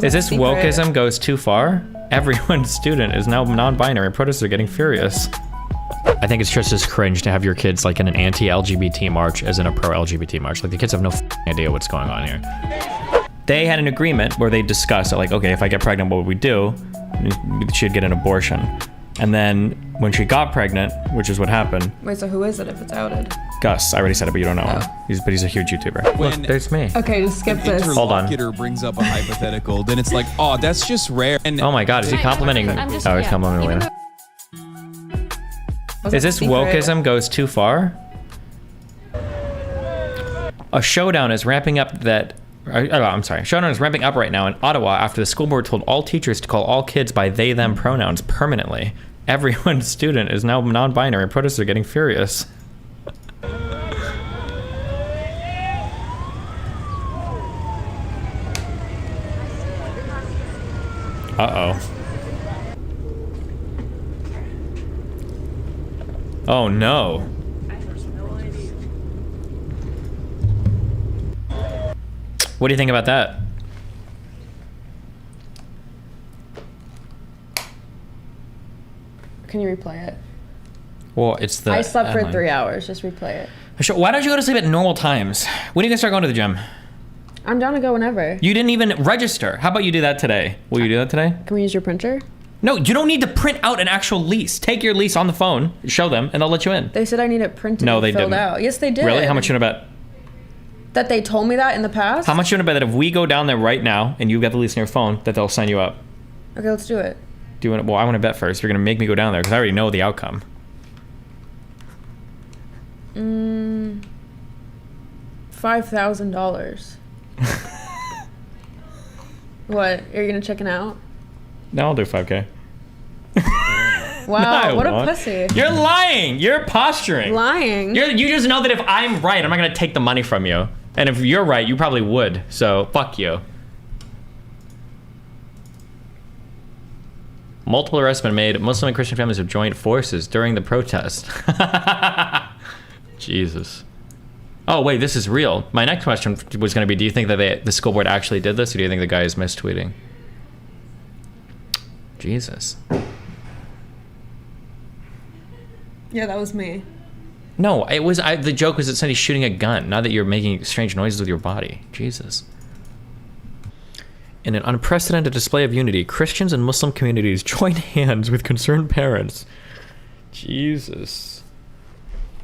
Is this wokeism goes too far? Everyone's student is now non-binary. Protesters are getting furious. I think it's just as cringe to have your kids like in an anti-LGBT march as in a pro-LGBT march. Like the kids have no idea what's going on here. They had an agreement where they discussed like, okay, if I get pregnant, what would we do? She'd get an abortion. And then when she got pregnant, which is what happened. Wait, so who is it if it's outed? Gus. I already said it, but you don't know him. But he's a huge YouTuber. Look, there's me. Okay, just skip this. Hold on. Interlocutor brings up a hypothetical, then it's like, oh, that's just rare. And oh my God, is he complimenting? Oh, he's complimenting Elena. Is this wokeism goes too far? A showdown is ramping up Showdown is ramping up right now in Ottawa after the school board told all teachers to call all kids by they, them pronouns permanently. Everyone's student is now non-binary. Protesters are getting furious. Uh-oh. Oh no. What do you think about that? Can you replay it? Well, it's the... I slept for 3 hours. Just replay it. Why don't you go to sleep at normal times? When are you gonna start going to the gym? I'm down to go whenever. You didn't even register. How about you do that today? Will you do that today? Can we use your printer? No, you don't need to print out an actual lease. Take your lease on the phone, show them, and they'll let you in. They said I need it printed and filled out. Yes, they did. Really? How much you want to bet? That they told me that in the past? How much you want to bet that if we go down there right now and you've got the lease on your phone, that they'll sign you up? Okay, let's do it. Do you want to, well, I want to bet first. You're going to make me go down there because I already know the outcome. $5,000. What? Are you going to check it out? No, I'll do 5K. Wow, no, what a pussy. You're lying. You're posturing. Lying. You just know that if I'm right, I'm not going to take the money from you. And if you're right, you probably would. So, fuck you. Multiple arrests have been made. Muslim and Christian families have joined forces during the protest. Jesus. Oh, wait, this is real. My next question was going to be, do you think that the school board actually did this, or do you think the guy is mistweeting? Jesus. Yeah, that was me. No, it was the joke was that somebody's shooting a gun, not that you're making strange noises with your body. Jesus. In an unprecedented display of unity, Christians and Muslim communities joined hands with concerned parents. Jesus.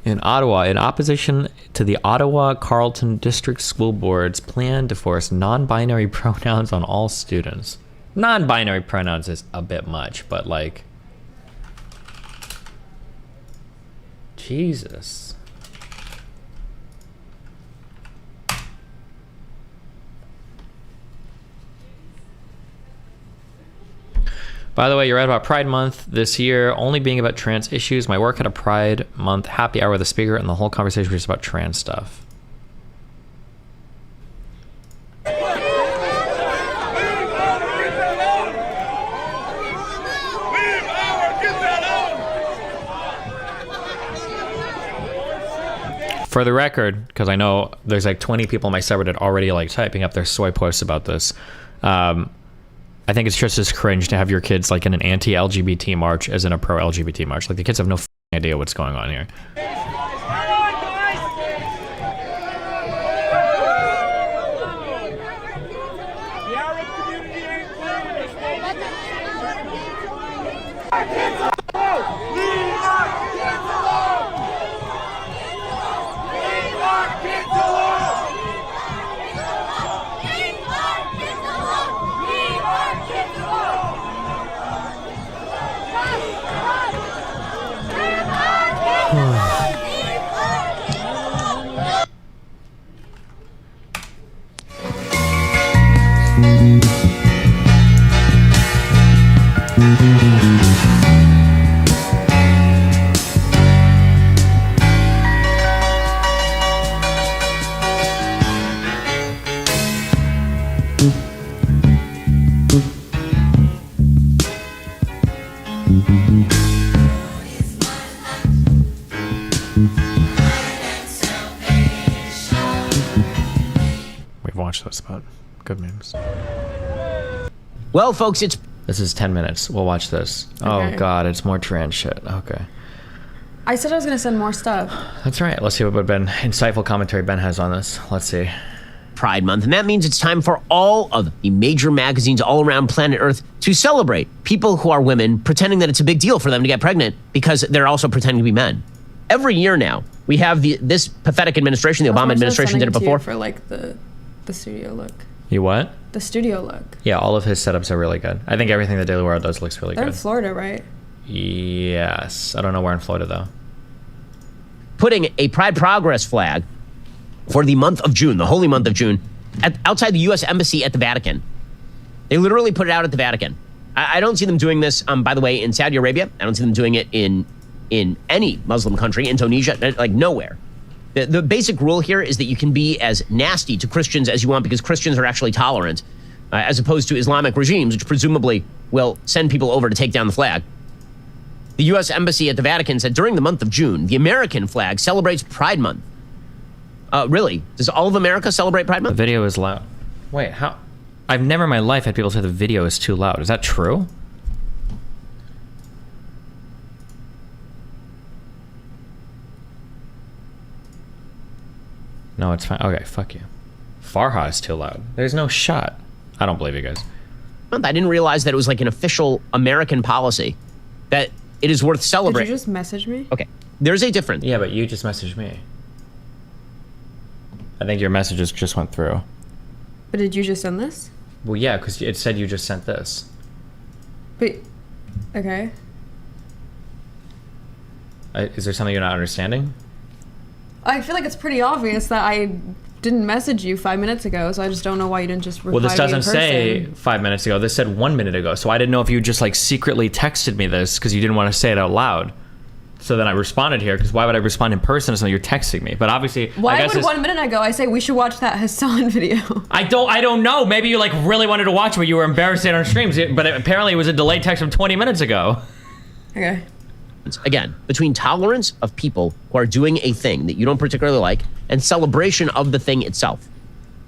In Ottawa, in opposition to the Ottawa Carleton District School Board's plan to force non-binary pronouns on all students. Non-binary pronouns is a bit much, but like... Jesus. By the way, you're right about Pride Month this year only being about trans issues. My work had a Pride Month happy hour with the speaker, and the whole conversation was just about trans stuff. For the record, because I know there's like 20 people in my subreddit already like typing up their soy posts about this. I think it's just as cringe to have your kids like in an anti-LGBT march as in a pro-LGBT march. Like the kids have no idea what's going on here. We've watched this, but good memes. Well, folks, it's... This is 10 minutes. We'll watch this. Okay. Oh, God, it's more trans shit. Okay. I said I was gonna send more stuff. That's right. Let's see what insightful commentary Ben has on this. Let's see. Pride Month, and that means it's time for all of the major magazines all around planet Earth to celebrate people who are women, pretending that it's a big deal for them to get pregnant because they're also pretending to be men. Every year now, we have this pathetic administration, the Obama administration did it before. For like the studio look. You what? The studio look. Yeah, all of his setups are really good. I think everything that Daily World does looks really They're good. in Florida, right? Yes. I don't know where in Florida, though. Putting a Pride Progress flag for the month of June, the holy month of June, outside the U.S. Embassy at the Vatican. They literally put it out at the Vatican. I don't see them doing this, by the way, in Saudi Arabia. I don't see them doing it in any Muslim country, Indonesia, like nowhere. The basic rule here is that you can be as nasty to Christians as you want because Christians are actually tolerant, as opposed to Islamic regimes, which presumably will send people over to take down the flag. The U.S. Embassy at the Vatican said during the month of June, the American flag celebrates Pride Month. Really? Does all of America celebrate Pride The Month? video is loud. Wait, how? I've never in my life had people say the video is too loud. Is that true? No, it's fine. Okay, fuck you. Farha is too loud. There's no shot. I don't believe you guys. I didn't realize that it was like an official American policy that it is worth Did celebrating. you just message me? Okay, there's a difference. Yeah, but you just messaged me. I think your messages just went through. But did you just send this? Well, yeah, because it said you just sent this. But, okay. Is there something you're not understanding? I feel like it's pretty obvious that I didn't message you 5 minutes ago, so I just don't know why you didn't just reply Well, this to me in doesn't say person. 5 minutes ago. This said 1 minute ago. So I didn't know if you just like secretly texted me this because you didn't want to say it out loud. So then I responded here because why would I respond in person to something you're texting me? But obviously, Why I guess would 1 minute ago I say we should watch that Hasan video? I don't know. Maybe you like really wanted to watch it, but you were embarrassed to it on streams. But apparently, it was a delayed text from 20 minutes ago. Okay. Again, between tolerance of people who are doing a thing that you don't particularly like and celebration of the thing itself.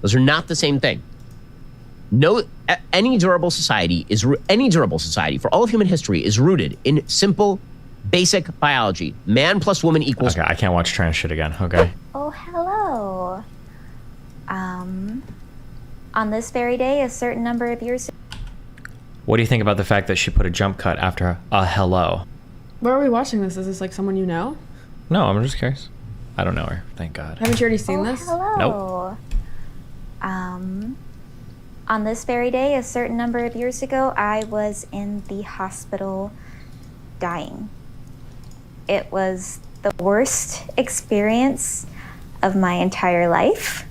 Those are not the same thing. Any durable society for all of human history is rooted in simple, basic biology. Man plus woman equals... Okay, I can't watch trans shit again. Okay. Oh, hello. On this very day, a certain number of years What do you think about the fact that she put a jump cut after a hello? Where are we watching this? Is this like someone you know? No, I'm just curious. I don't know her. Thank God. Haven't you already seen this? Hello. On this very day, a certain number of years ago, I was in the hospital dying. It was the worst experience of my entire life,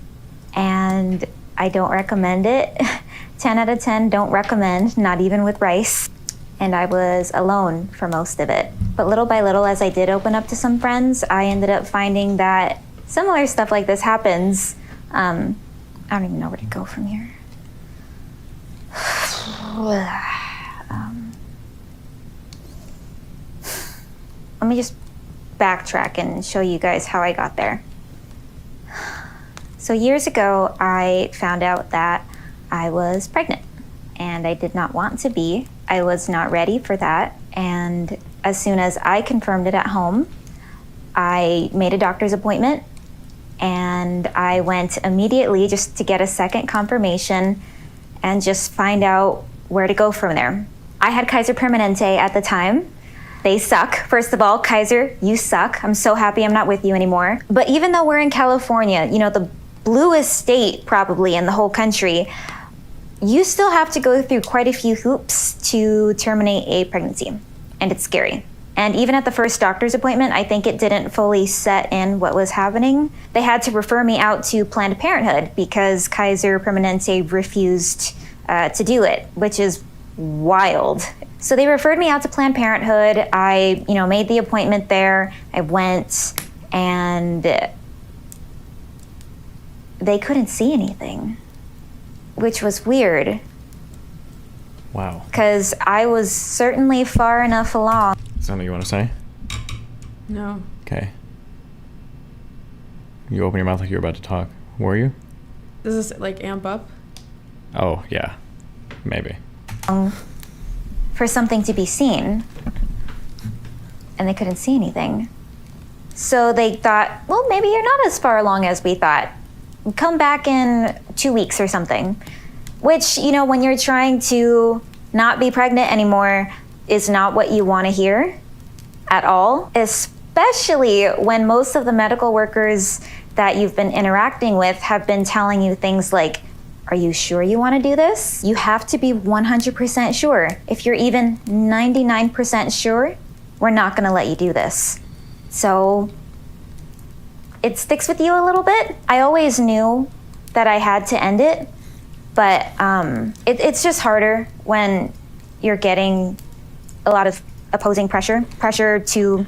and I don't recommend it. 10 out of 10, don't recommend, not even with rice. And I was alone for most of it. But little by little, as I did open up to some friends, I ended up finding that similar stuff like this happens. I don't even know where to go from here. Let me just backtrack and show you guys how I got there. So years ago, I found out that I was pregnant, and I did not want to be. I was not ready for that, and as soon as I confirmed it at home, I made a doctor's appointment, and I went immediately just to get a second confirmation and just find out where to go from there. I had Kaiser Permanente at the time. They suck. First of all, Kaiser, you suck. I'm so happy I'm not with you anymore. But even though we're in California, you know, the bluest state probably in the whole country, you still have to go through quite a few hoops to terminate a pregnancy, and it's scary. And even at the first doctor's appointment, I think it didn't fully set in what was happening. They had to refer me out to Planned Parenthood because Kaiser Permanente refused to do it, which is wild. So they referred me out to Planned Parenthood. I, made the appointment there. I went, and they couldn't see anything, which was weird. Wow. Because I was certainly far enough along. Something you want to say? No. Okay. You open your mouth like you're about to talk. Were you? Does this like amp up? Oh, yeah. Maybe. for something to be seen, and they couldn't see anything. So they thought, well, maybe you're not as far along as we thought. Come back in 2 weeks or something. Which, you know, when you're trying to not be pregnant anymore, is not what you want to hear at all. Especially when most of the medical workers that you've been interacting with have been telling you things like, are you sure you want to do this? You have to be 100% sure. If you're even 99% sure, we're not going to let you do this. So it sticks with you a little bit. I always knew that I had to end it, but it's just harder when you're getting a lot of opposing pressure to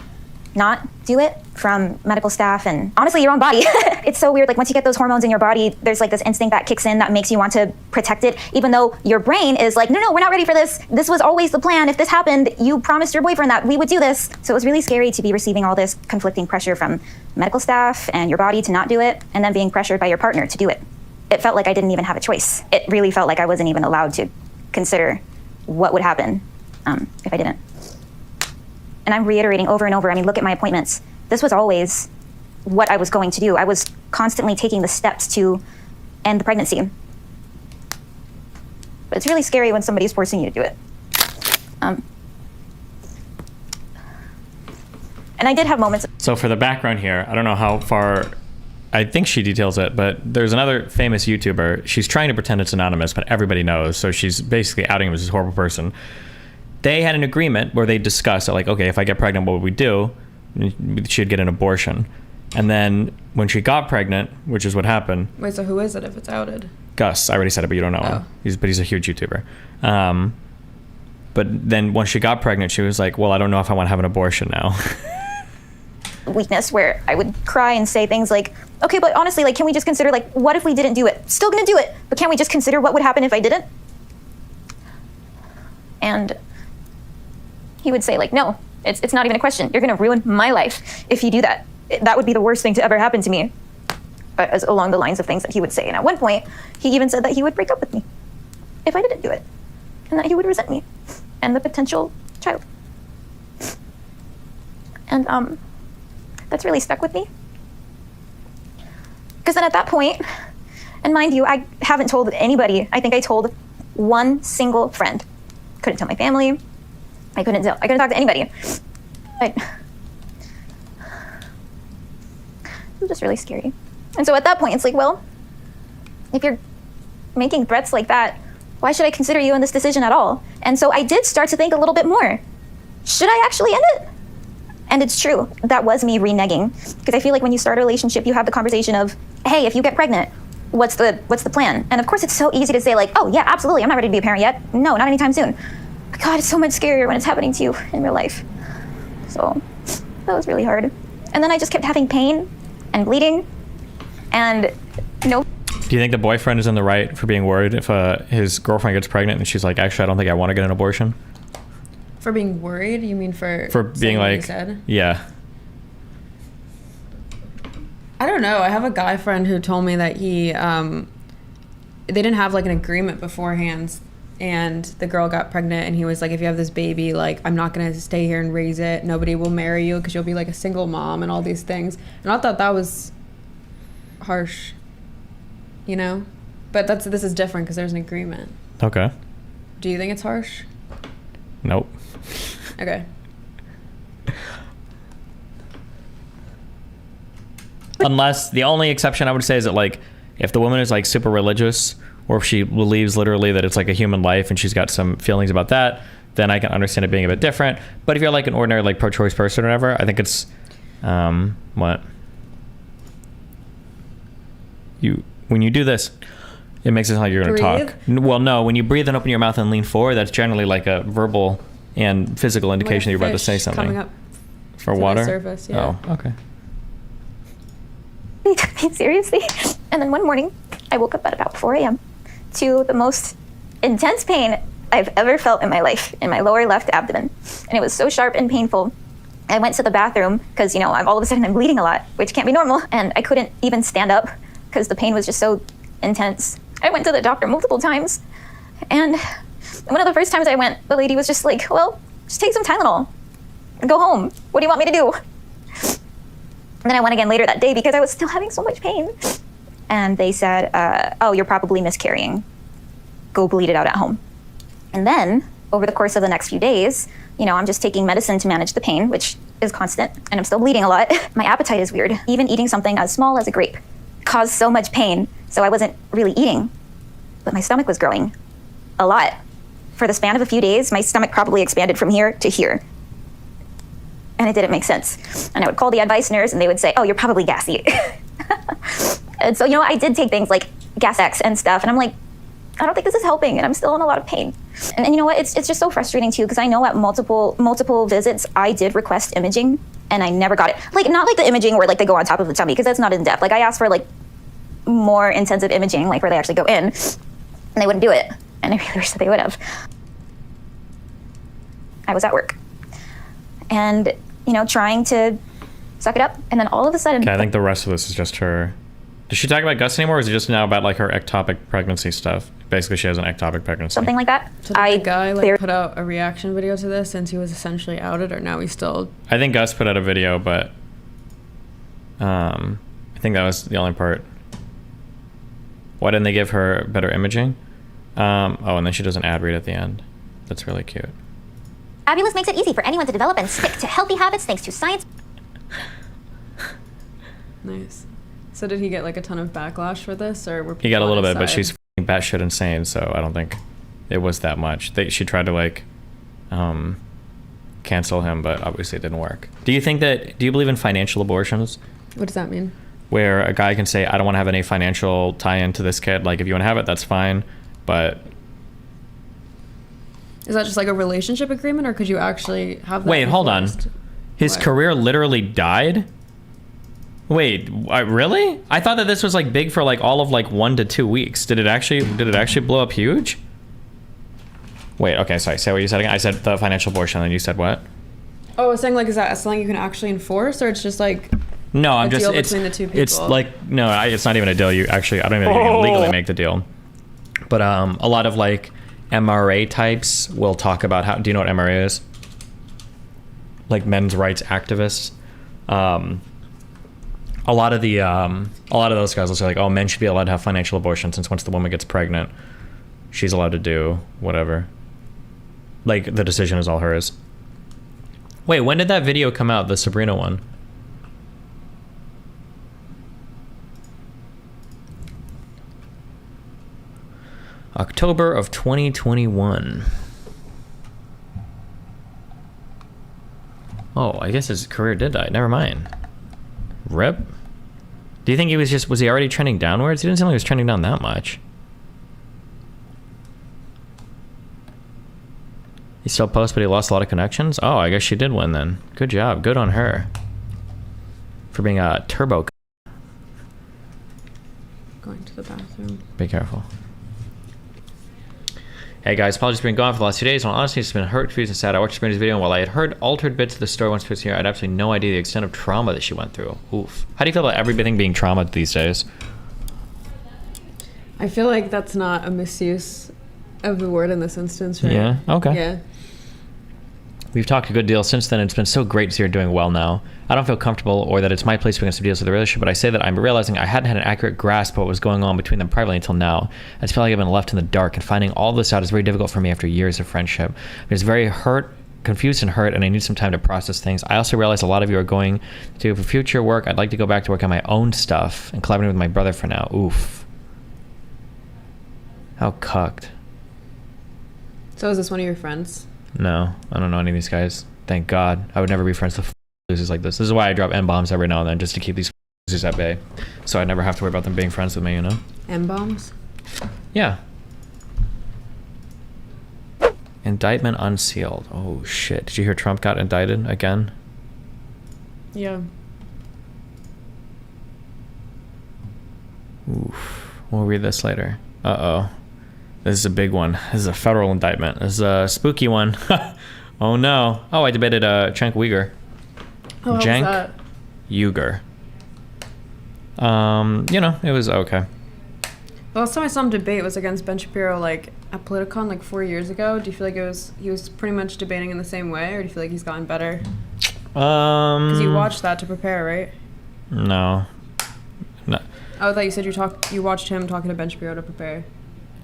not do it from medical staff and honestly your own body. It's so weird. Like once you get those hormones in your body, there's like this instinct that kicks in that makes you want to protect it, even though your brain is like, no, we're not ready for this. This was always the plan. If this happened, you promised your boyfriend that we would do this. So it was really scary to be receiving all this conflicting pressure from medical staff and your body to not do it, and then being pressured by your partner to do it. It felt like I didn't even have a choice. It really felt like I wasn't even allowed to consider what would happen if I didn't. And I'm reiterating over and over, I mean, look at my appointments. This was always what I was going to do. I was constantly taking the steps to end the pregnancy. But it's really scary when somebody's forcing you to do it. And I did have moments. So for the background here, I don't know how far, I think she details it, but there's another famous YouTuber. She's trying to pretend it's anonymous, but everybody knows. So she's basically outing him as this horrible person. They had an agreement where they discussed, like, okay, if I get pregnant, what would we do? She'd get an abortion. And then when she got pregnant, which is what happened. Wait, so who is it if it's outed? Gus. I already said it, but you don't know him. He's a huge YouTuber. But then once she got pregnant, she was like, well, I don't know if I want to have an abortion now. Weakness where I would cry and say things like, okay, but honestly, like, can we just consider, like, what if we didn't do it? Still gonna do it, but can't we just consider what would happen if I didn't? And he would say, like, no, it's not even a question. You're gonna ruin my life if you do that. That would be the worst thing to ever happen to me. As along the lines of things that he would say. And at one point, he even said that he would break up with me if I didn't do it, and that he would resent me and the potential child. And that's really stuck with me. Because then at that point, and mind you, I haven't told anybody. I think I told one single friend. Couldn't tell my family. I couldn't talk to anybody. It was just really scary. And so at that point, it's like, well, if you're making threats like that, why should I consider you in this decision at all? And so I did start to think a little bit more. Should I actually end it? And it's true. That was me reneging. Because I feel like when you start a relationship, you have the conversation of, hey, if you get pregnant, what's the plan? And of course, it's so easy to say, like, oh, yeah, absolutely. I'm not ready to be a parent yet. No, not anytime soon. But God, it's so much scarier when it's happening to you in real life. So that was really hard. And then I just kept having pain and bleeding. And no. Do you think the boyfriend is in the right for being worried if his girlfriend gets pregnant and she's like, actually, I don't think I want to get an abortion? For being worried? You mean for being like, said? Yeah. I don't know. I have a guy friend who told me that he, they didn't have like an agreement beforehand, and the girl got pregnant, and he was like, if you have this baby, like, I'm not going to stay here and raise it. Nobody will marry you because you'll be like a single mom and all these things. And I thought that was harsh, you know? But this is different because there's an agreement. Okay. Do you think it's harsh? Nope. Okay. Unless the only exception I would say is that, like, if the woman is like super religious, or if she believes literally that it's like a human life and she's got some feelings about that, then I can understand it being a bit different. But if you're like an ordinary like pro-choice person or whatever, I think it's when you do this, it makes it sound like you're going to talk. Well, no, when you breathe and open your mouth and lean forward, that's generally like a verbal and physical indication that you're about to say something. Coming up for to water? the surface, yeah. Oh, okay. He took me seriously. And then one morning, I woke up at about 4 a.m. to the most intense pain I've ever felt in my life, in my lower left abdomen. And it was so sharp and painful. I went to the bathroom because, you know, all of a sudden I'm bleeding a lot, which can't be normal. And I couldn't even stand up because the pain was just so intense. I went to the doctor multiple times, and One of the first times I went, the lady was just like, well, just take some Tylenol and go home. What do you want me to do? And then I went again later that day because I was still having so much pain. And they said, oh, you're probably miscarrying. Go bleed it out at home. And then over the course of the next few days, you know, I'm just taking medicine to manage the pain, which is constant, and I'm still bleeding a lot. My appetite is weird. Even eating something as small as a grape caused so much pain, so I wasn't really eating. But my stomach was growing a lot. For the span of a few days, my stomach probably expanded from here to here. And it didn't make sense. And I would call the advice nurse, and they would say, oh, you're probably gassy. And so, you know, I did take things like Gas X and stuff, and I'm like, I don't think this is helping, and I'm still in a lot of pain. And you know what? It's just so frustrating too, because I know at multiple visits I did request imaging, and I never got it. Like, not like the imaging where like they go on top of the tummy, because that's not in depth. Like, I asked for like more intensive imaging, like where they actually go in, and they wouldn't do it. And I really wish that they would have. I was at work, and you know, trying to suck it up, and then all of a sudden. Okay, I think the rest of this is just her. Does she talk about Gus anymore, or is it just now about like her ectopic pregnancy stuff? Basically, she has an ectopic pregnancy. Something like that. So did the guy like put out a reaction video to this since he was essentially outed, or now he's still? I think Gus put out a video, but I think that was the only part. Why didn't they give her better imaging? Oh, and then she does an ad read at the end. That's really cute. Fabulous makes it easy for anyone to develop and stick to healthy habits thanks to science. Nice. So did he get like a ton of backlash for this, or were people He got a on little his bit, but side? she's f***ing batshit insane, so I don't think it was that much. She tried to like cancel him, but obviously it didn't work. Do you believe in financial abortions? What does that mean? Where a guy can say, I don't want to have any financial tie-in to this kid. Like, if you want to have it, that's fine, but... Is that just like a relationship agreement, or could you actually have that? Wait, hold on. enforced? His What? career literally died? Wait, really? I thought that this was like big for like all of like 1 to 2 weeks. Did it actually blow up huge? Wait, okay, sorry. Say what you said again. I said the financial abortion, and you said what? Oh, I was saying like, is that something you can actually enforce, or it's just like No, I'm a just deal it's between the two people? it's like no, it's not even a deal. I don't even think you can legally make the deal. But a lot of like MRA types will talk about how. Do you know what MRA is? Like men's rights activists. A lot of those guys will say like, oh, men should be allowed to have financial abortion since once the woman gets pregnant, she's allowed to do whatever. Like, the decision is all hers. Wait, when did that video come out, the Sabrina one? October of 2021. Oh, I guess his career did die. Never mind. Rip. Do you think was he already trending downwards? He didn't seem like he was trending down that much. He still posts, but he lost a lot of connections? Oh, I guess she did win then. Good job. Good on her. For being a turbo. going to the bathroom. Be careful. Hey guys, apologies for being gone for the last 2 days. Well, honestly, it's been hurt, confused, and sad. I watched Sabrina's video, and while I had heard altered bits of the story once it was here, I had absolutely no idea the extent of trauma that she went through. Oof. How do you feel about everything being trauma these days? I feel like that's not a misuse of the word in this instance, right? Yeah? Okay. Yeah. We've talked a good deal since then, and it's been so great to see her doing well now. I don't feel comfortable or that it's my place to bring up some deals with the relationship, but I say that I'm realizing I hadn't had an accurate grasp of what was going on between them privately until now. I just feel like I've been left in the dark, and finding all this out is very difficult for me after years of friendship. I'm just very confused and hurt, and I need some time to process things. I also realize a lot of you are going to, for future work, I'd like to go back to work on my own stuff and collaborate with my brother for now. Oof. How cucked. So is this one of your friends? No, I don't know any of these guys. Thank God. I would never be friends with losers like this. This is why I drop N-bombs every now and then, just to keep these losers at bay. So I never have to worry about them being friends with me, you know? M-bombs? Yeah. Indictment unsealed. Oh, shit. Did you hear Trump got indicted again? Yeah. Oof. We'll read this later. Uh-oh. This is a big one. This is a federal indictment. This is a spooky one. Oh, no. Oh, I debated Cenk Uyghur. Oh, how was Cenk that? Uyghur. You know, it was okay. The last time I saw him debate was against Ben Shapiro, like, at Politicon like 4 years ago? Do you feel like he was pretty much debating in the same way, or do you feel like he's gotten better? Because you watched that to prepare, right? No. Oh, I thought you said you watched him talking to Ben Shapiro to prepare.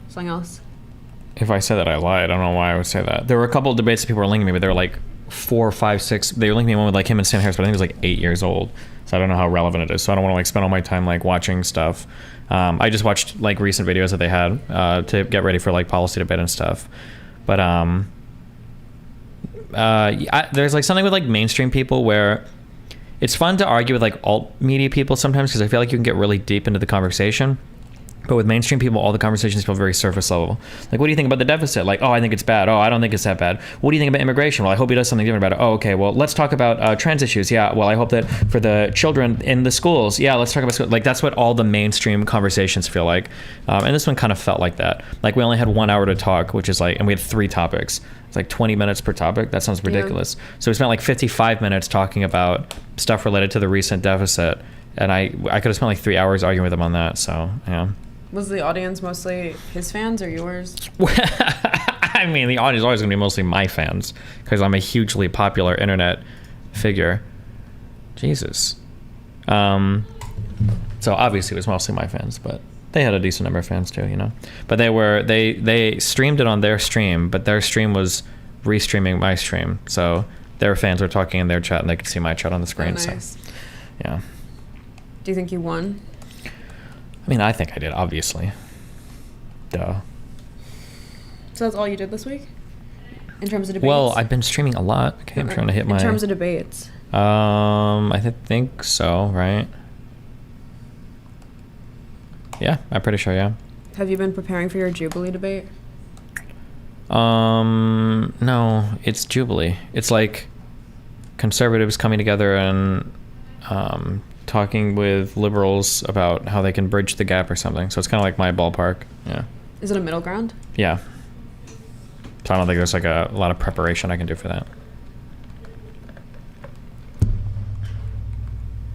Something else? If I said that, I lied. I don't know why I would say that. There were a couple of debates that people were linking me, but they were like 4, 5, 6. They were linking me one with like him and Sam Harris, but I think it was like 8 years old. So I don't know how relevant it is. So I don't want to like spend all my time like watching stuff. I just watched like recent videos that they had to get ready for like policy debate and stuff. But there's like something with like mainstream people where it's fun to argue with like alt media people sometimes because I feel like you can get really deep into the conversation. But with mainstream people, all the conversations feel very surface level. Like, what do you think about the deficit? Like, oh, I think it's bad. Oh, I don't think it's that bad. What do you think about immigration? Well, I hope he does something different about it. Oh, okay. Well, let's talk about trans issues. Yeah. Well, I hope that for the children in the schools. Yeah, let's talk about school. Like, that's what all the mainstream conversations feel like. And this one kind of felt like that. Like, we only had 1 hour to talk, which is like, and we had 3 topics. It's like 20 minutes per topic. That sounds ridiculous. Yeah. So we spent like 55 minutes talking about stuff related to the recent deficit. And I could have spent like 3 hours arguing with him on that. So, yeah. Was the audience mostly his fans or yours? I mean, the audience is always going to be mostly my fans because I'm a hugely popular internet figure. Jesus. So obviously it was mostly my fans, but they had a decent number of fans too, you know. But they streamed it on their stream, but their stream was restreaming my stream. So their fans were talking in their chat and they could see my chat on the screen. Oh, nice. So, yeah. Do you think you won? I mean, I think I did, obviously. Duh. So that's all you did this week? In terms of debates? Well, I've been streaming a lot. Okay, I'm trying to hit my... In terms of debates? I think so, right? Yeah, I'm pretty sure, yeah. Have you been preparing for your Jubilee debate? No, it's Jubilee. It's like conservatives coming together and talking with liberals about how they can bridge the gap or something. So it's kind of like my ballpark. Yeah. Is it a middle ground? Yeah. So I don't think there's like a lot of preparation I can do for that.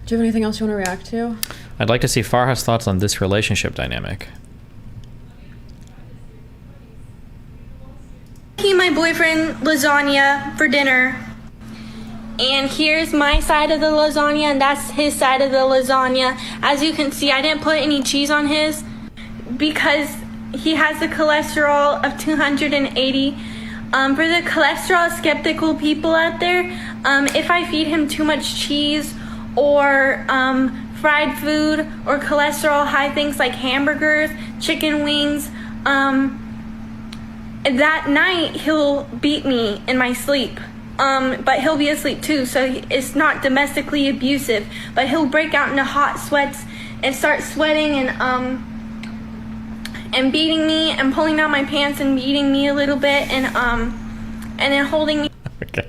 Do you have anything else you want to react to? I'd like to see Farha's thoughts on this relationship dynamic. Making my boyfriend lasagna for dinner. And here's my side of the lasagna, and that's his side of the lasagna. As you can see, I didn't put any cheese on his because he has a cholesterol of 280. For the cholesterol skeptical people out there, if I feed him too much cheese or fried food or cholesterol high things like hamburgers, chicken wings, that night he'll beat me in my sleep. But he'll be asleep too, so it's not domestically abusive. But he'll break out into hot sweats and start sweating and beating me and pulling down my pants and beating me a little bit and then holding me. Okay.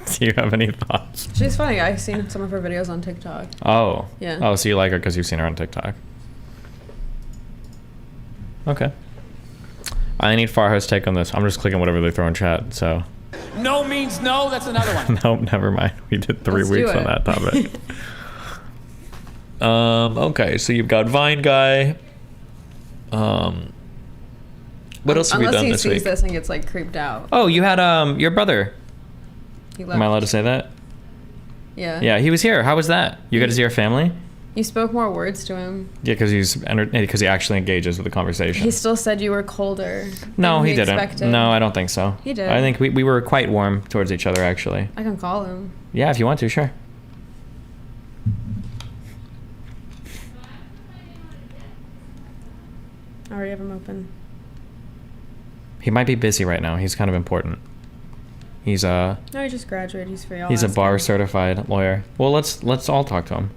Do you have any thoughts? She's funny. I've seen some of her videos on TikTok. Oh. Yeah. Oh, so you like her because you've seen her on TikTok. Okay. I need Farha's take on this. I'm just clicking whatever they throw in chat, so. No means no, that's another one. Nope, never mind. We did 3 weeks on that topic. Okay, so you've got Vine Guy. What else have you done this week? Unless he sees this and gets like creeped out. Oh, you had your brother. He left. Am I allowed to say that? Yeah. Yeah, he was here. How was that? You got to see your family? You spoke more words to him. Yeah, because he actually engages with the conversation. He still said you were colder. No, he didn't. Expected. No, I don't think so. He did. I think we were quite warm towards each other, actually. I can call him. Yeah, if you want to, sure. I already have him open. He might be busy right now. He's kind of important. He's No, he just graduated. He's free. He's a bar certified lawyer. Well, let's all talk to him.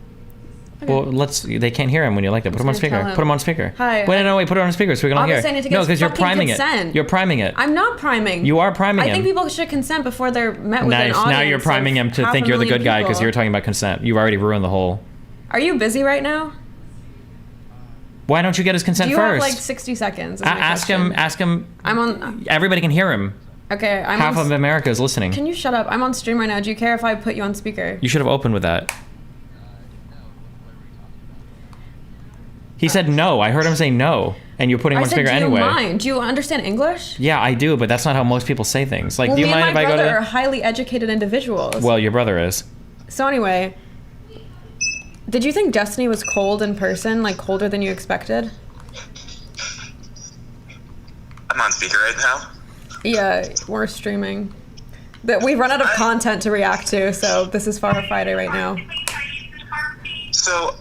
Okay. Well, they can't hear him when you like that. Put him on speaker. Put him on speaker. Hi. Wait, no, put it on speaker so we can all hear. Obviously, I need to get No, because you're fucking priming consent. it. You're priming it. I'm not priming. You are priming him. I think people should consent before they're met with an Nice. audience. Now you're priming him to think you're the good guy because you're talking about consent. You've already ruined the whole. Are you busy right now? Why don't you get his consent Do you first? have like 60 seconds? is my Ask question. him. Ask him. I'm on. Everybody can hear him. Okay, I'm Half on, of America is listening. Can you shut up? I'm on stream right now. Do you care if I put you on speaker? You should have opened with that. He said no. I heard him say no. And you're putting I one said, finger do you anyway. mind? Do you understand English? Yeah, I do, but that's not how most people say things. Like, Well, do you me mind and if my I go brother are to... highly educated individuals. Well, your brother is. So anyway, did you think Destiny was cold in person, like colder than you expected? I'm on speaker right now. Yeah, we're streaming. But we've run out of content to react to, so this is Farha Friday right now. So,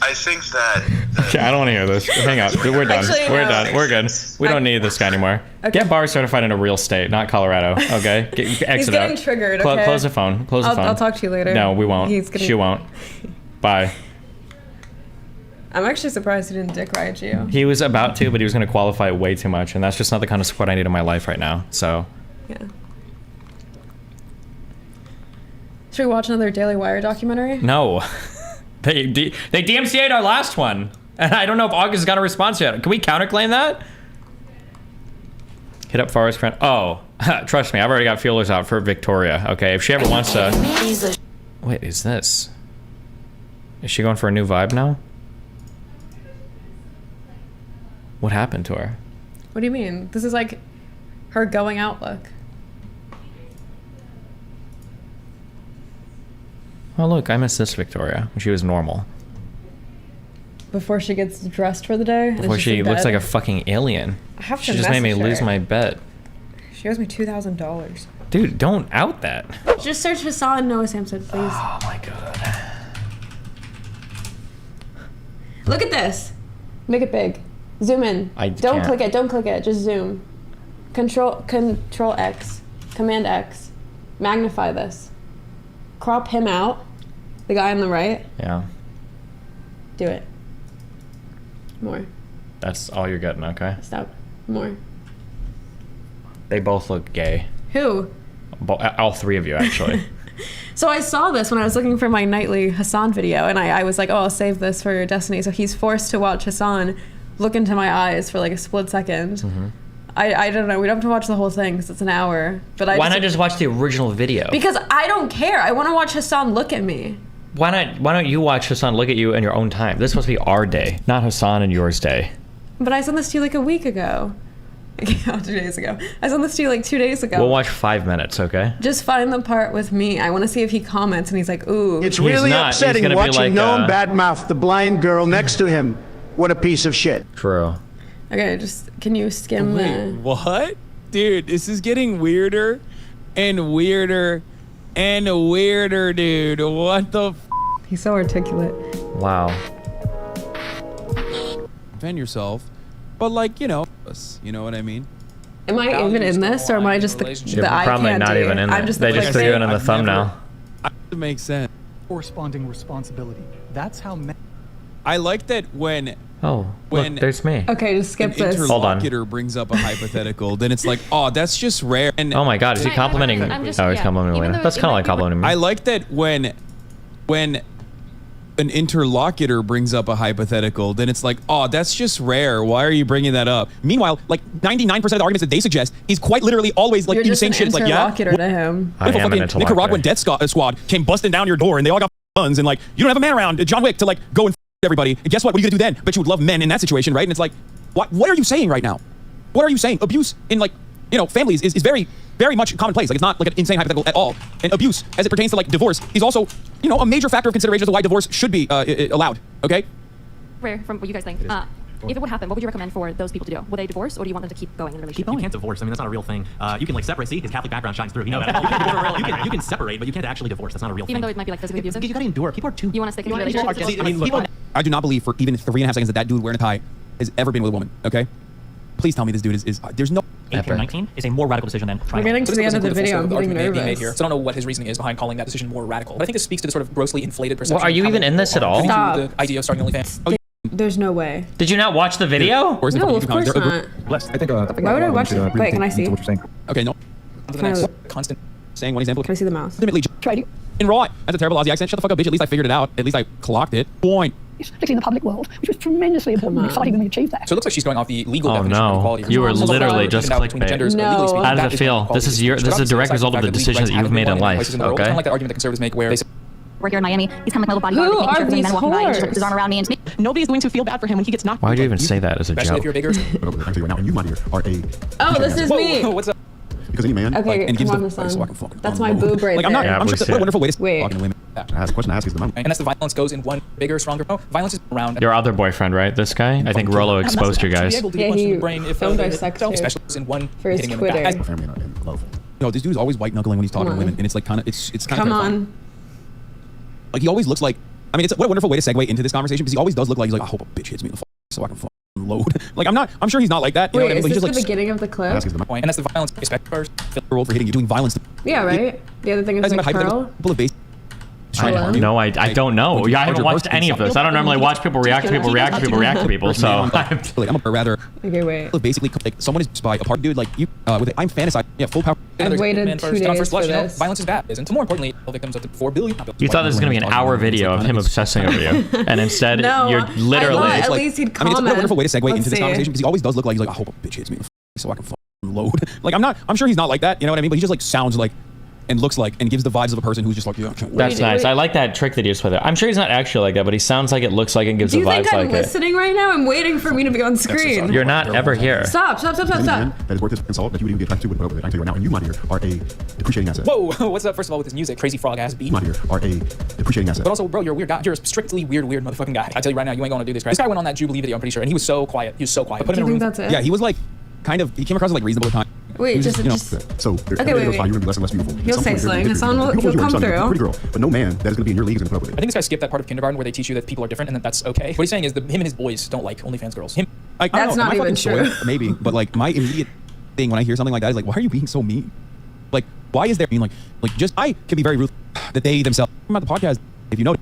I think that... Okay, I don't want to hear this. Hang up. We're done. Actually, We're no. done. We're good. We don't need this guy anymore. Okay. Get bar certified in a real state, not Colorado. Okay? Exit He's getting out. triggered, okay? Close the phone. Close the phone. I'll talk to you later. No, we won't. He's getting... She won't. Bye. I'm actually surprised he didn't dick ride you. He was about to, but he was going to qualify way too much, and that's just not the kind of support I need in my life right now. So... Yeah. Should we watch another Daily Wire documentary? No. They DMCA'd our last one. And I don't know if August has got a response yet. Can we counterclaim that? Hit up Farha's friend. Oh, trust me, I've already got feelers out for Victoria. Okay, if she ever wants to... Wait, is this? Is she going for a new vibe now? What happened to her? What do you mean? This is like her going out look. Oh, look, I miss this Victoria when she was normal. Before she gets dressed for the day? and Before is just she in looks bed? like a fucking alien. I have to She just made me message lose her. my bet. She owes me $2,000. Dude, don't out that. Just search Hasan Noah Samson, please. Oh my god. Look at this. Make it big. Zoom in. Don't can't. click it. Don't click it. Just zoom. Control X. Command X. Magnify this. Crop him out. The guy on the right. Yeah. Do it. More. That's all you're getting, okay? Stop. More. They both look gay. Who? All three of you, actually. So I saw this when I was looking for my nightly Hasan video, and I was like, oh, I'll save this for Destiny. So he's forced to watch Hasan look into my eyes for like a split second. Mm-hmm. I don't know. We don't have to watch the whole thing because it's an hour. But Why not just watch the original video? Because I don't care. I want to watch Hasan look at me. Why don't you watch Hasan look at you in your own time? This is supposed to be our day, not Hasan and yours day. But I sent this to you like a week ago. 2 days ago. I sent this to you like 2 days ago. We'll watch 5 minutes, okay? Just find the part with me. I want to see if he comments and he's like, ooh. It's really not. He's upsetting gonna be watching like, Noam badmouth the blind girl next to him. What a piece of shit. True. Okay, just, can you skim the... What? Dude, this is getting weirder and weirder and weirder, dude. What the f? He's so articulate. Wow. Defend yourself. But like, you know what I mean? Am I even in this, or am I just the You're eye probably candy? not even in I'm there. just They the just threw you in clickbait. the thumbnail. It makes sense. Corresponding responsibility. That's how men. I like that when Oh, When- look, there's me. Okay, just skip an this. Hold on. interlocutor brings up a hypothetical, then it's like, oh, that's just rare. And Oh my god, is he Right, complimenting me? I'm just- Oh, he's yeah. complimenting me Even later. though That's it kind of might like be complimenting me. I like that when an interlocutor brings up a hypothetical, then it's like, oh, that's just rare. Why are you bringing that up? Meanwhile, like 99% of the arguments that they suggest is quite literally always like You're just insane an shit. It's like, yeah, interlocutor to him. I if a am an fucking Nicaraguan interlocutor. death squad came busting down your door and they all got guns and like, you don't have a man around, John Wick, to like go and everybody. And guess what? What are you gonna do then? Bet you would love men in that situation, right? And it's like, what are you saying right now? What are you saying? Abuse in like, families is very, very much commonplace. Like it's not like an insane hypothetical at all. And abuse, as it pertains to like divorce, is also, a major factor of consideration as to why divorce should be allowed. Okay. Rare from what you guys think. If it would happen, what would you recommend for those people to do? Will they divorce, or do you want them to keep going in a relationship? You can't divorce. I mean, that's not a real thing. You can like separate. See, his Catholic background shines through. You know that. You can separate, but you can't actually divorce. That's not a real thing. Even though it might be like physically abusive. You gotta endure. People are too. You want to stick in a relationship? See, I mean, look, I do not believe for even 3.5 seconds that dude wearing a tie has ever been with a woman. Okay. Please tell me this dude is there's no. 18 or 19 is a more radical decision than We're trying. getting to the end of the video. I'm getting being made nervous. here. So I don't know what his reasoning is behind calling that decision more radical. But I think this speaks to the sort of grossly inflated perception. Well, are you of how even many in this people at all? are Stop. into the idea of starting OnlyFans. There's no way. Did you not watch the video? No, of course not. I think, Why would I watch it? Wait, can I see? Okay, no. The next constant. Saying one example. Can I see the mouse? Ultimately, Try in raw. That's a terrible Aussie accent. Shut the fuck up, bitch. At least I figured it out. At least I clocked it. Point. Particularly in the public world, which was tremendously important and exciting when we achieved that. So it looks like she's going off the legal Oh definition of no! equality. You were So literally just even out between clickbait. genders, No. legally speaking, How that does it is feel? equality. This is But a obviously, direct aside result from of the the fact that decisions legal that you've rights made in have life. places in the world, Okay. kind of like that argument that conservatives make where they We're here in Miami. He's kind of like my little bodyguard. Who making sure are if there's any these men walking by, he just whores? puts his arm around me and Nobody's going to feel bad for him when he gets knocked. Why would you even say that as a Especially joke? if you're bigger. I'm telling you right now, and you, my dear, are a. Oh, this is me. Whoa, what's up? Because any man. Okay, and come gives on, the Hassan. so I can fucking That's my unload. boob right Like I'm there. not. Yeah, I'm we sure. see What a it. wonderful way to Wait. talking to women. The question I ask is the money. And as the violence goes in one bigger, stronger. Oh, violence is around. Your other boyfriend, right? This guy? I think Rolo exposed you guys. Yeah, he filmed our sex tape especially in one for his hitting him in the Twitter. back. Family and love. No, this dude's always white knuckling when he's talking to Come on. women, and it's like kind of it's kind of Come on. Like he always looks like. I mean, it's what a wonderful way to segue into this conversation because he always does look like he's like, I hope a bitch hits me in the so I can load. Like I'm not. I'm sure he's not like that. You know Wait, what I mean? is But this he's the beginning of the clip? Ask is the Point. And that's the violence. Respect first. for hitting you, doing violence. Yeah, right? The other thing is Guys, like about Pearl. hypothetical of base. No, I don't know. Yeah, I haven't watched any of this. I don't normally watch people react to people react to people react to people. So like I'm a rather. Okay, wait. Basically, like someone is by a part dude like you. With it, I'm fantasizing. Yeah, full power. I've waited Man 2 first, and on days first blush, for you know, this. violence is bad. Isn't more importantly, victims up to 4 billion. you thought this was gonna be an hour video of him obsessing over you, and instead No, you're I literally. thought at like- least he'd I mean, it's comment. a wonderful way to segue Let's into this see. conversation because he always does look like he's like, I hope a bitch hits me in the so I can load. Like I'm not. I'm sure he's not like that. You know what I mean? But he just like sounds like and looks like and gives the vibes of a person who's just like, yeah. That's nice. I like that trick that you just with it. I'm sure he's not actually like that, but he sounds like it, looks like it, and gives Do the you think vibes I'm like it. listening right now? I'm waiting for me to be on screen. You're not ever here. Stop. Any man that is worth this insult that you would even get back to with I can tell you right now, and you, my dear, are a depreciating asset. Whoa, what's up? First of all, with this music, crazy frog ass beat. My dear, are a depreciating asset. But also, bro, you're a weird guy. You're a strictly weird motherfucking guy. I tell you right now, you ain't gonna do this. This guy went on that Jubilee video, I'm pretty sure, and he was so quiet. He was so quiet. Put Do him you in a think room. that's it? Yeah, he was like kind of. He came across as like reasonable at times. Wait, He was just you know, So Okay, wait, goes by, you're gonna be less and less beautiful. He'll say slang. Hassan will- Beautiful he'll as you are, come son, you're a through. Pretty girl, but no man that is gonna be in your league is gonna put up with I it. think this guy skipped that part of kindergarten where they teach you that people are different and that that's okay. What he's saying is that him and his boys don't like OnlyFans girls. Him. Like, I That's don't know, not am I even fucking true. soy? Maybe, but like my immediate thing when I hear something like that is like, why are you being so mean? Like, why is there mean like just I can be very rude that they themselves. I'm at the podcast. If you know,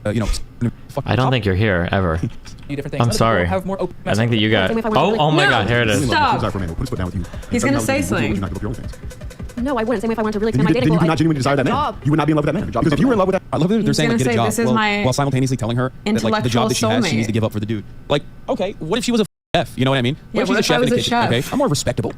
I don't think you're here ever. Different things. I'm Other sorry. people have more open I think that you got. Same if I want to Oh my No, God! Here it is. stop. Put his foot down with you. He's gonna say Would slang. you not give up your OnlyFans? No, I wouldn't. Same way if I wanted to really Then expand my you dating do not genuinely desire that man. job. You would not be in love with that man. Because if you were in love with that, I love that they're He's saying like, gonna get a say, job "This is my while simultaneously telling her that like the job that she has, she needs to give up for the dude. Like, okay, what if she was a chef? You know what I mean? Yeah, What what if if she's I a chef in was the a kitchen? chef? Okay, I'm more respectable,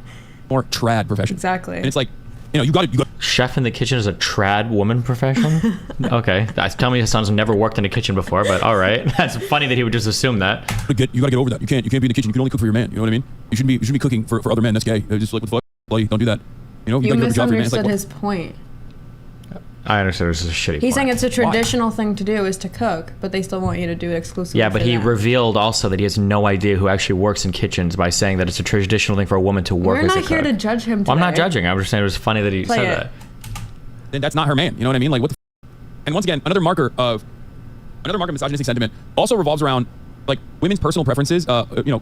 more trad profession. Exactly. And it's like, you got. Chef in the kitchen is a trad woman profession? Okay. Tell me Hassan's never worked in a kitchen before, but all right. That's funny that he would just assume that. You gotta get over that. You can't be in the kitchen. You can only cook for your man. You know what I mean? You shouldn't be cooking for other men. That's gay. Just like, what the fuck? Like, don't do that. You know, if You gotta do a job for your man. It's misunderstood like, his point. I understand this is a shitty He's point. saying it's a traditional thing to do is to cook, but they still want you to do it exclusively. Yeah, but for he them. revealed also that he has no idea who actually works in kitchens by saying that it's a traditional thing for a woman to work We're as a not here cook. to judge him. Well, I'm not today. judging. I'm just saying it was funny that he Play said it. that. then that's not her man. You know what I mean? Like, what the And once again, another marker of misogynistic sentiment also revolves around like women's personal preferences,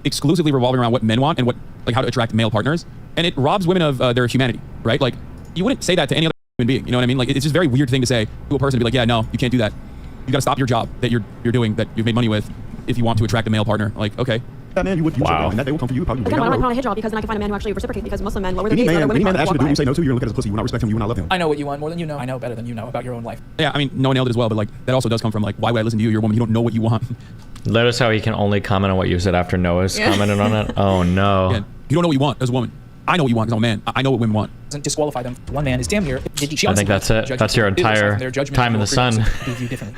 exclusively revolving around what men want and how to attract male partners. And it robs women of their humanity, right? Like, you wouldn't say that to any other human being. You know what I mean? Like, it's just a very weird thing to say to a person to be like, yeah, no, you can't do that. You got to stop your job that you're doing, that you've made money with, if you want to attract a male partner. Like, okay. That man, you would use Wow. and that day will come for you probably way Again, down why the don't I put road. on a hijab? Because then I can find a man who actually reciprocate. Because Muslim men lower their Any gaze, other man women that asks you to do walk what you by. say no to, you're gonna look at his pussy. You will not respect him. You will not love him. I know what you want more than you know. I know better than you know about your own life. Yeah, I mean, Noah nailed it as well, but like, that also does come from like, why would I listen to you? You're a woman. You don't know what you want. Notice how he can only comment on what you said after Noah's commented on it? Oh, no. Yeah, you don't know what you want as a woman. I know what you want because I'm a man. I know what women want. Doesn't disqualify them. One man is damn near. I think that's it. That's your entire time in the sun.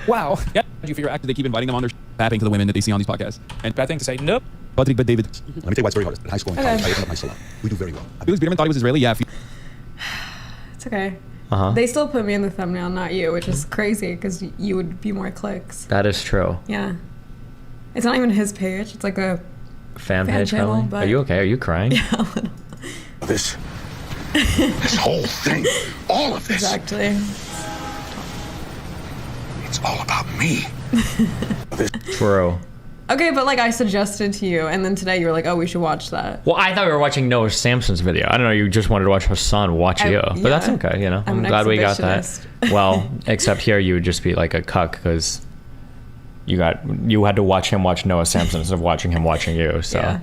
Wow. Yeah. You figure they keep inviting them on their bapping to the women that they see on these podcasts. And bad thing to say. Nope. Patrick, but David. Let me tell you why it's very hard. In high school and college, I opened up my salon. We do very well. Felix Biederman thought he was Israeli. Yeah. It's okay. Uh-huh. They still put me in the thumbnail, not you, which is crazy because you would be more clicks. That is true. Yeah. It's not even his page. It's like a Fan page, channel, probably? but Are you okay? Are you crying? yeah, a little. This whole thing, all of this, Exactly. it's all about me. True. Okay, but like I suggested to you, and then today you were like, "Oh, we should watch that." Well, I thought we were watching Noah Samson's video. I don't know. You just wanted to watch Hassan watch you, but that's yeah. okay. You know, I'm I'm an glad we got that. exhibitionist. Well, except here you would just be like a cuck because you had to watch him watch Noah Samson instead of watching him watching you. So Yeah.